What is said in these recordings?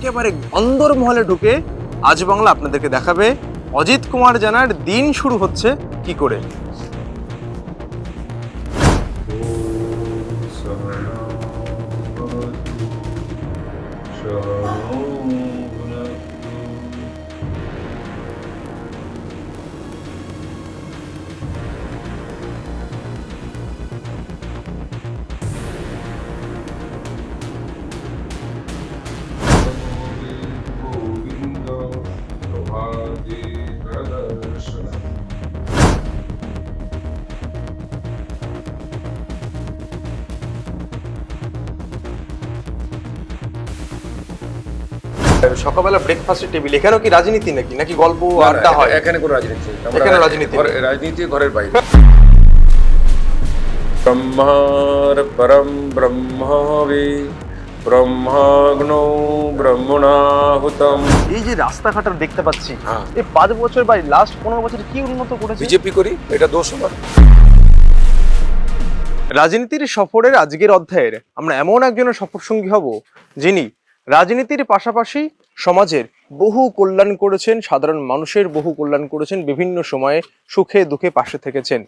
একেবারে অন্দরমহলে ঢুকে আজ বাংলা আপনাদেরকে দেখাবে অজিত কুমার জানার দিন শুরু হচ্ছে কি করে। সকালবেলা ব্রেকফাস্টের টেবিল, এখানেও কি রাজনীতি নাকি গল্প আড্ডা হয়? এখানে কোনো রাজনীতি নেই। এখানে রাজনীতি নেই। রাজনীতি ঘরের বাইরে। ব্রহ্মার পরম ব্রহ্মবে ব্রহ্মাগ্নো ব্রহ্মণাহুতম। এই যে রাস্তাঘাট দেখতে পাচ্ছি, এই 5 বছর বা লাস্ট 15 বছরে কি উন্নত করেছে? বিজেপি করি, এটা দোষ আমার। রাজনীতির সফরের আজকের অধ্যায়ের আমরা এমন একজনের সফর সঙ্গী হব যিনি রাজনীতির পাশাপাশি সমাজের বহু কল্যাণ করেছেন, সাধারণ মানুষের বহু কল্যাণ করেছেন, বিভিন্ন সময়ে সুখে দুঃখে পাশে থেকেছেন।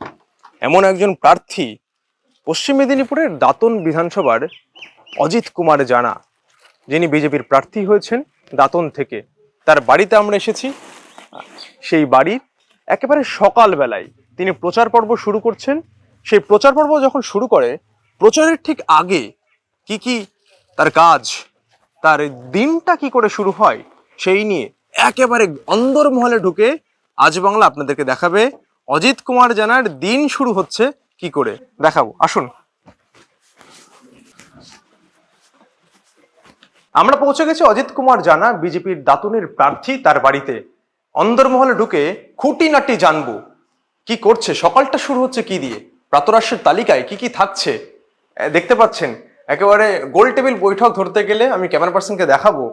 এমন একজন প্রার্থী পশ্চিম মেদিনীপুরের দাঁতন বিধানসভার অজিত কুমার জানা, যিনি বিজেপির প্রার্থী হয়েছেন দাঁতন থেকে। তার বাড়িতে আমরা এসেছি। সেই বাড়ির একেবারে সকালবেলায় তিনি প্রচার পর্ব শুরু করছেন। সেই প্রচার পর্ব যখন শুরু করে, প্রচারের ঠিক আগে কি কি তার কাজ, তার দিনটা কি করে শুরু হয়, সেই নিয়ে একেবারে অন্দরমহলে ঢুকে আজ বাংলা আপনাদেরকে দেখাবে অজিত কুমার জানার দিন শুরু হচ্ছে কি করে। দেখাবো, আসুন। আমরা পৌঁছে গেছি অজিত কুমার জানা, বিজেপির দাঁতনের প্রার্থী, তার বাড়িতে। অন্দরমহলে ঢুকে খুঁটিনাটি জানবো কি করছে, সকালটা শুরু হচ্ছে কি দিয়ে, প্রাতরাশের তালিকায় কি কি থাকছে। দেখতে পাচ্ছেন একেবারে গোল টেবিল বৈঠক ধরতে গেলে আমি ক্যামেরা পার্সনকে দেখাবো।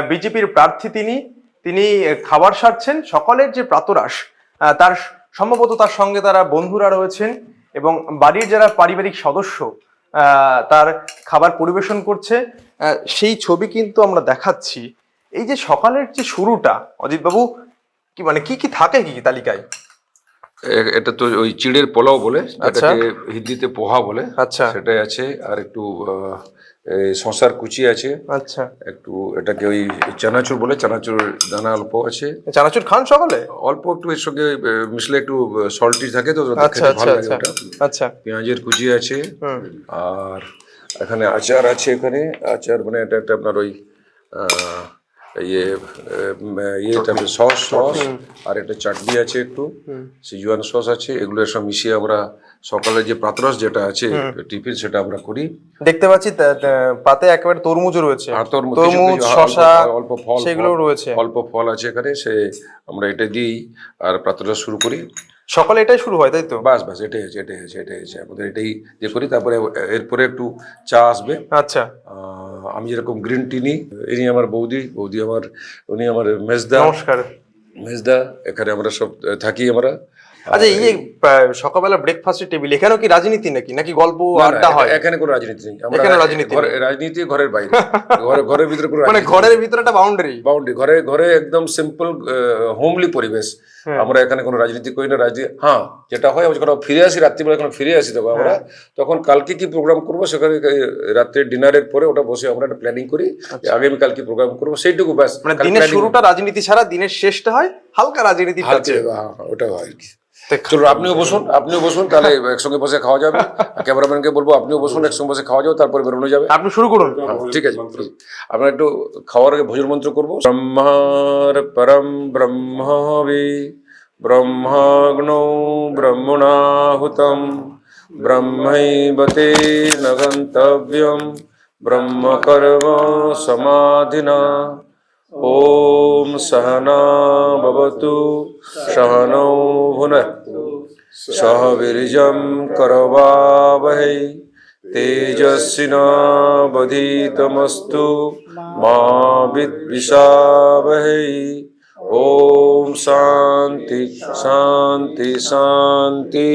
বিজেপির প্রার্থী তিনি খাবার সারছেন। সকালের যে প্রাতরাশ, তার সম্ভবত তার সঙ্গে তারা বন্ধুরা রয়েছেন এবং বাড়ির যারা পারিবারিক সদস্য তার খাবার পরিবেশন করছে, সেই ছবি কিন্তু আমরা দেখাচ্ছি। এই যে সকালের যে শুরুটা, অজিত বাবু কি মানে কি কি থাকে, কি কি তালিকায়? এটা তো ওই চিড়ের পোলাও বলে, আচ্ছা। যেটাকে হিন্দিতে পোহা বলে। আচ্ছা। সেটাই আছে, আর একটু শশার কুচি আছে। আচ্ছা। একটু এটাকে ওই চানাচুর বলে, চানাচুর দানা অল্প আছে। চানাচুর খান সকালে? অল্প একটু এর সঙ্গে মিশলে একটু সল্টি থাকে তো, আচ্ছা খেতে আচ্ছা ভালো লাগে আচ্ছা ওটা। আচ্ছা। পেঁয়াজের কুচি আছে, আর এখানে আচার আছে। এখানে আচার মানে এটা একটা আপনার ওই সস আর একটা চাটনি আছে, একটু সিজুয়ান সস আছে। এগুলো সব মিশিয়ে আমরা সকালে যে প্রাতরাশ যেটা আছে টিফিন, সেটা আমরা করি। দেখতে পাচ্ছি পাতে একেবারে তরমুজও রয়েছে, তরমুজ, শসা, অল্প ফল, সেগুলো রয়েছে। অল্প ফল আছে এখানে। আমরা এটা দিই আর প্রাতরাশ শুরু করি। সকালে এটাই শুরু হয়, তাই তো? বাস এটাই আছে আমাদের, এটাই যে করি। তারপরে এরপরে একটু চা আসবে। আচ্ছা। আমি যেরকম গ্রিন টি নিই, ইনি আমার বৌদি আমার, উনি আমার মেজদা। নমস্কার। মেজদা, এখানে আমরা সব থাকি আমরা। আচ্ছা, এই যে সকালবেলা ব্রেকফাস্টের টেবিল, এখানেও কি রাজনীতি নাকি গল্প আড্ডা হয়? এখানে কোনো রাজনীতি নেই। এখানে রাজনীতি নেই। রাজনীতি ঘরের বাইরে। ঘরের ভিতরে কোনো মানে ঘরের ভিতরে একটা বাউন্ডারি। ঘরে একদম সিম্পল হোমলি পরিবেশ। আমরা এখানে কোনো রাজনীতি করি না। হ্যাঁ, যেটা হয় যখন ফিরে আসি, রাত্রিবেলা যখন ফিরে আসি তখন আমরা কালকে কি প্রোগ্রাম করবো, সেখানে রাত্রে ডিনারের পরে ওটা বসে আমরা একটা প্ল্যানিং করি, আগামীকাল কি প্রোগ্রাম করবো, সেইটুকু ব্যাস। মানে দিনের শুরুটা রাজনীতি ছাড়া, দিনের শেষটা হয় হালকা রাজনীতি। ওটা হয় আর কি। চলো, আপনিও বসুন, তাহলে একসঙ্গে বসে খাওয়া যাবে। ক্যামেরাম্যানকে বলবো আপনিও বসুন, একসঙ্গে বসে খাওয়া যাবে, তারপরে বেরোনো যাবে। আপনি শুরু করুন। ঠিক আছে, আমরা একটু খাওয়ার আগে ভোজন মন্ত্র করবো। ব্রহ্মার পরম ব্রহ্মবে ব্রহ্মাগ্নো ব্রহ্মণাহুতম ব্রহ্মৈবতে ন গন্তব্যম ব্রহ্মকর্ম সমাধিনা। ওম সহনা ভবতু সহনৌ ভুনক্তু সহ বীর্যং করবাবহৈ তেজস্বিনাবধীতমস্তু মা বিদ্বিষাবহৈ। ওম শান্তি শান্তি শান্তি।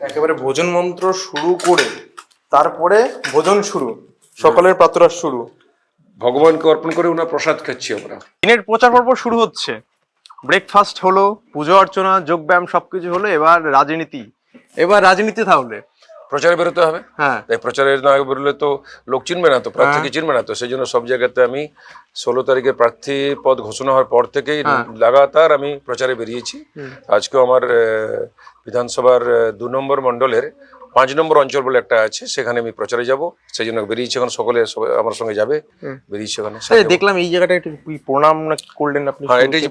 একেবারে ভোজন মন্ত্র শুরু করে তারপরে ভোজন শুরু, সকালের প্রাতরাশ শুরু, ভগবানকে অর্পণ করে ওনার প্রসাদ খাচ্ছি আমরা। দিনের প্রচার পর্ব শুরু হচ্ছে, ব্রেকফাস্ট হলো, পুজো অর্চনা, যোগ ব্যায়াম সবকিছু হলো, এবার রাজনীতি তাহলে প্রচারে বেরোতে হবে। হ্যাঁ তাই প্রচারে না বেরোলে তো লোক চিনবে না, তো প্রার্থীকে চিনবে না, তো সেই জন্য সব জায়গাতে আমি 16 তারিখে প্রার্থী পদ ঘোষণা হওয়ার পর থেকেই লাগাতার আমি প্রচারে বেরিয়েছি। আজকেও আমার বিধানসভার 2 নম্বর মণ্ডলের 5 নম্বর অঞ্চল বলে একটা আছে, সেখানে আমি প্রচারে যাব, সেই জন্য বেরিয়েছি। এখন সকলে আমার সঙ্গে যাবে, বেরিয়েছি ওখানে। দেখলাম এই জায়গাটা একটু প্রণাম না করলেন আপনি? হ্যাঁ, এটা যে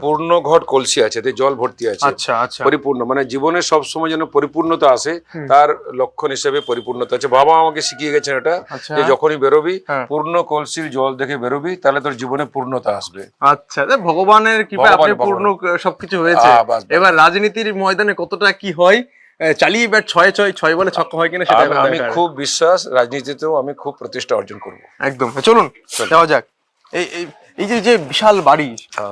পূর্ণ ঘট কলসি আছে, এতে জল ভর্তি আছে। আচ্ছা আচ্ছা, পরিপূর্ণ, মানে জীবনে সব সময় যেন পরিপূর্ণতা আসে, তার লক্ষণ হিসেবে পরিপূর্ণতা আছে। বাবা আমাকে শিখিয়ে গেছেন এটা, যে যখনই বেরোবি পূর্ণ কলসির জল দেখে বেরোবি, তাহলে তোর জীবনে পূর্ণতা আসবে। আচ্ছা, ভগবানের কৃপায় আপনি পূর্ণ সবকিছু হয়েছে। এবার রাজনীতির ময়দানে কতটা কি হয়, চালিয়ে ব্যাট 6 বলে ছক্কা হয় কিনা সেটা আমি খুব বিশ্বাস, রাজনীতিতেও আমি খুব প্রতিষ্ঠা অর্জন করব। একদম, চলুন যাওয়া যাক। এই যে বিশাল বাড়ি,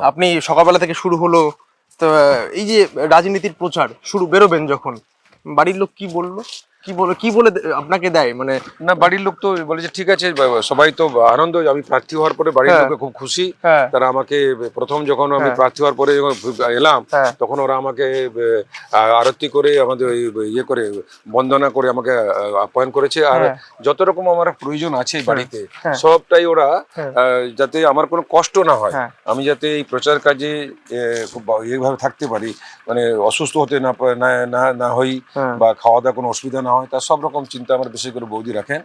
আপনি সকালবেলা থেকে শুরু হলো, তো এই যে রাজনীতির প্রচার শুরু, বেরোবেন যখন, বাড়ির লোক কি বলে আপনাকে দেয়? মানে না, বাড়ির লোক তো বলেছে ঠিক আছে, সবাই তো আনন্দ। আমি প্রার্থী হওয়ার পরে বাড়ির লোক খুব খুশি। তারা আমাকে প্রথম যখন আমি প্রার্থী হওয়ার পরে যখন এলাম, তখন ওরা আমাকে আরতি করে, আমাদের ইয়ে করে বন্দনা করে আমাকে আপ্যায়ন করেছে। আর যত রকম আমার প্রয়োজন আছে বাড়িতে, সবটাই ওরা, যাতে আমার কোনো কষ্ট না হয়, আমি যাতে এই প্রচার কাজে খুব এইভাবে থাকতে পারি, মানে অসুস্থ হতে না হই, বা খাওয়া দাওয়া কোনো অসুবিধা না হয়, তার সব রকম চিন্তা আমার বিশেষ করে বৌদি রাখেন।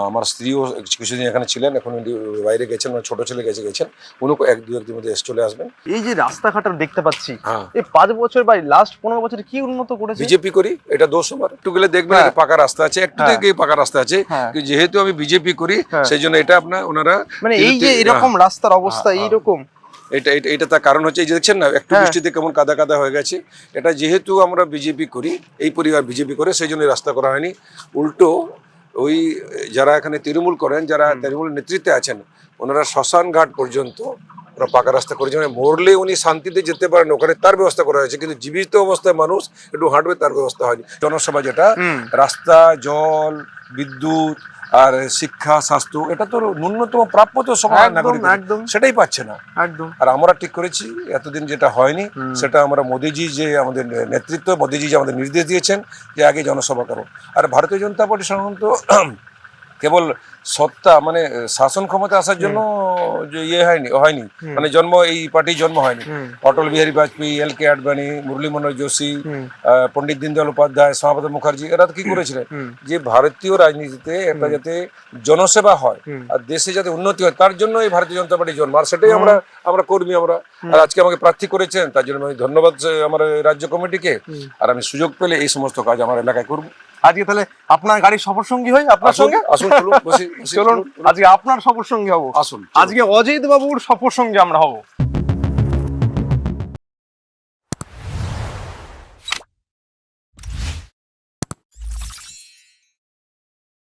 আমার স্ত্রীও কিছুদিন এখানে ছিলেন, এখন বাইরে গেছেন, মানে ছোট ছেলে গেছেন, উনি 1-2 মধ্যে চলে আসবেন। এই যে রাস্তাঘাট দেখতে পাচ্ছি, এই 5 বছর বা লাস্ট 15 বছরে কি উন্নত করেছে বিজেপি করি, এটা দোষ আমার। একটু গেলে দেখবেন পাকা রাস্তা আছে, একটু থেকে পাকা রাস্তা আছে, যেহেতু আমি বিজেপি করি সেই জন্য এটা আপনার ওনারা, মানে এই যে এরকম রাস্তার অবস্থা এইরকম, এটা তার কারণ হচ্ছে, এই যে দেখছেন না, একটু বৃষ্টিতে কেমন কাদা হয়ে গেছে। এটা যেহেতু আমরা বিজেপি করি, এই পরিবার বিজেপি করে, সেই জন্য রাস্তা করা হয়নি। উল্টো ওই যারা এখানে তৃণমূল করেন, যারা তৃণমূল নেতৃত্বে আছেন, ওনারা শ্মশান ঘাট পর্যন্ত ওরা পাকা রাস্তা করেছে, মানে মরলে উনি শান্তিতে যেতে পারেন, ওখানে তার ব্যবস্থা করা হয়েছে। কিন্তু জীবিত অবস্থায় মানুষ একটু হাঁটবে, তার ব্যবস্থা হয়নি। জনসভা যেটা, রাস্তা, জল, বিদ্যুৎ আর শিক্ষা, স্বাস্থ্য, এটা তো ন্যূনতম প্রাপ্য তো সবাই নাগরিক, সেটাই পাচ্ছে না একদম। আর আমরা ঠিক করেছি, এতদিন যেটা হয়নি, সেটা আমরা মোদিজি যে আমাদের নেতৃত্ব, মোদিজি যে আমাদের নির্দেশ দিয়েছেন যে আগে জনসভা করো। আর ভারতীয় জনতা পার্টি সাধারণত কেবল সত্তা, মানে শাসন ক্ষমতা আসার জন্য যে হয়নি, মানে এই পার্টির জন্ম হয়নি। অটল বিহারী বাজপেয়ী, LK আডবাণী, মুরলী মনোহর যোশী, পণ্ডিত দীনদয়াল উপাধ্যায়, শ্যামাপ্রসাদ মুখার্জি, এরা কি করেছিলেন, যে ভারতীয় রাজনীতিতে একটা যাতে জনসেবা হয় আর দেশে যাতে উন্নতি হয়, তার জন্য এই ভারতীয় জনতা পার্টির জন্ম। আর সেটাই আমরা কর্মী আমরা। আর আজকে আমাকে প্রার্থী করেছেন, তার জন্য আমি ধন্যবাদ আমার রাজ্য কমিটিকে। আর আমি সুযোগ পেলে এই সমস্ত কাজ আমার এলাকায় করবো। আজকে তাহলে আপনার গাড়ির সফর সঙ্গী হই, আপনার সঙ্গে আসুন, চলুন আজকে আপনার সফর সঙ্গী হবো। আসুন, আজকে অজিত বাবুর সফর সঙ্গী আমরা হব।